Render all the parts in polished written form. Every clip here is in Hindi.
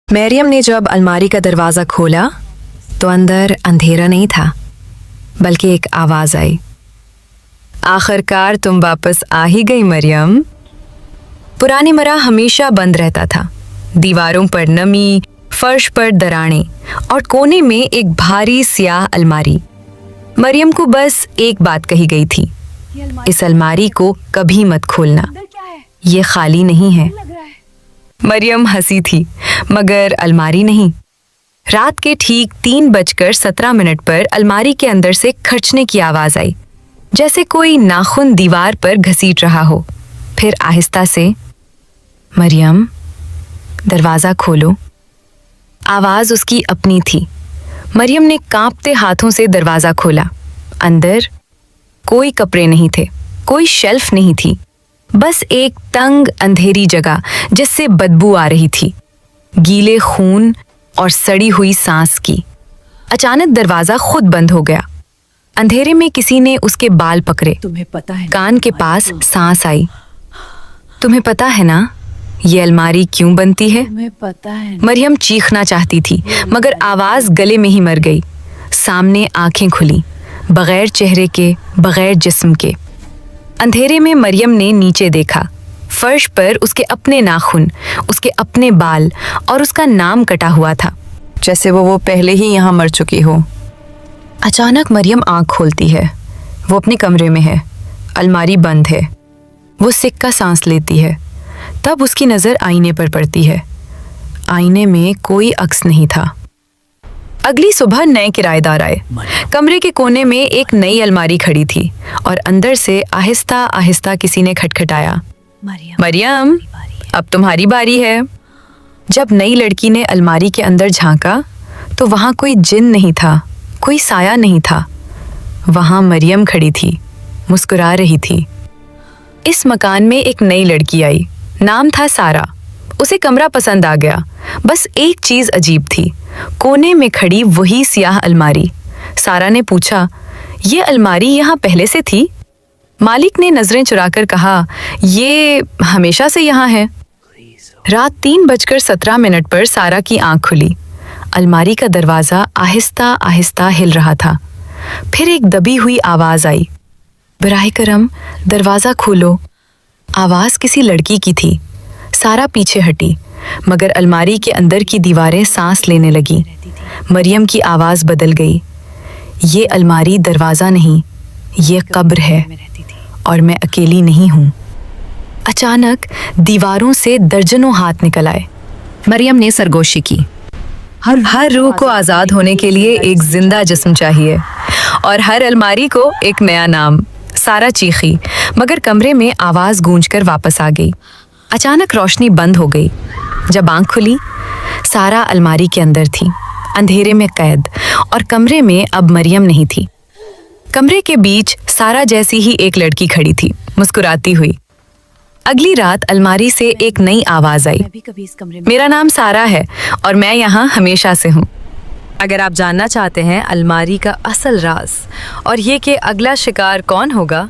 मरियम ने जब अलमारी का दरवाज़ा खोला तो अंदर अंधेरा नहीं था, बल्कि एक आवाज़ आई, आखिरकार तुम वापस आ ही गई मरियम। पुरानी मरा हमेशा बंद रहता था, दीवारों पर नमी, फर्श पर दरारें और कोने में एक भारी स्याह अलमारी। मरियम को बस एक बात कही गई थी, इस अलमारी को कभी मत खोलना, ये खाली नहीं है। मरियम हंसी थी, मगर अलमारी नहीं। रात के ठीक 3:17 पर अलमारी के अंदर से खर्चने की आवाज आई, जैसे कोई नाखून दीवार पर घसीट रहा हो। फिर आहिस्ता से, मरियम दरवाजा खोलो। आवाज उसकी अपनी थी। मरियम ने कांपते हाथों से दरवाजा खोला। अंदर कोई कपड़े नहीं थे, कोई शेल्फ नहीं थी, बस एक तंग अंधेरी जगह जिससे बदबू आ रही थी, गीले खून और सड़ी हुई सांस की। अचानक दरवाजा खुद बंद हो गया। अंधेरे में किसी ने उसके बाल पकड़े। तुम्हें पता है, कान के पास सांस आई। तुम्हें पता है ना ये अलमारी क्यों बनती है? तुम्हें पता है। मरियम चीखना चाहती थी, मगर आवाज गले में ही मर गई। सामने आंखें खुली, बगैर चेहरे के, बगैर जिस्म के। अंधेरे में मरियम ने नीचे देखा। फर्श पर उसके अपने नाखून, उसके अपने बाल और उसका नाम कटा हुआ था, जैसे वो पहले ही यहाँ मर चुकी हो। अचानक मरियम आंख खोलती है। वो अपने कमरे में है, अलमारी बंद है। वो सिक्का सांस लेती है। तब उसकी नज़र आईने पर पड़ती है। आईने में कोई अक्स नहीं था। अगली सुबह नए किराएदार आए। कमरे के कोने में एक नई अलमारी खड़ी थी और अंदर से आहिस्ता आहिस्ता किसी ने खटखटाया, मरियम अब तुम्हारी बारी है। जब नई लड़की ने अलमारी के अंदर झांका तो वहां कोई जिन नहीं था, कोई साया नहीं था। वहां मरियम खड़ी थी, मुस्कुरा रही थी। इस मकान में एक नई लड़की आई, नाम था सारा। उसे कमरा पसंद आ गया, बस एक चीज अजीब थी, कोने में खड़ी वही स्याह अलमारी। सारा ने पूछा, ये अलमारी यहाँ पहले से थी? मालिक ने नजरें चुराकर कहा, ये हमेशा से यहाँ है। रात 3:17 पर सारा की आंख खुली। अलमारी का दरवाजा आहिस्ता आहिस्ता हिल रहा था। फिर एक दबी हुई आवाज आई, बराए करम दरवाजा खोलो। आवाज किसी लड़की की थी। सारा पीछे हटी, मगर अलमारी के अंदर की दीवारें सांस लेने लगी। मरियम की आवाज बदल गई, ये अलमारी दरवाजा नहीं, ये कब्र है और मैं अकेली नहीं हूँ। अचानक दीवारों से दर्जनों हाथ निकल आए। मरियम ने सरगोशी की, हर रूह को आज़ाद होने के लिए एक जिंदा जिस्म चाहिए और हर अलमारी को एक नया नाम। सारा चीखी, मगर कमरे में आवाज गूंजकर वापस आ गई। अचानक रोशनी बंद हो गई। जब आंख खुली, सारा अलमारी के अंदर थी, अंधेरे में कैद, और कमरे में अब मरियम नहीं थी। कमरे के बीच सारा जैसी ही एक लड़की खड़ी थी, मुस्कुराती हुई। अगली रात अलमारी से एक नई आवाज आई, मेरा नाम सारा है और मैं यहाँ हमेशा से हूँ। अगर आप जानना चाहते हैं अलमारी का असल राज और ये कि अगला शिकार कौन होगा,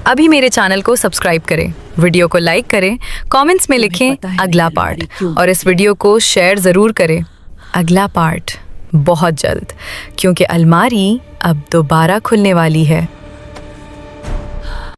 अभी मेरे चैनल को सब्सक्राइब करें, वीडियो को लाइक करें, कमेंट्स में लिखें अगला पार्ट और इस वीडियो को शेयर ज़रूर करें। अगला पार्ट बहुत जल्द, क्योंकि अलमारी अब दोबारा खुलने वाली है।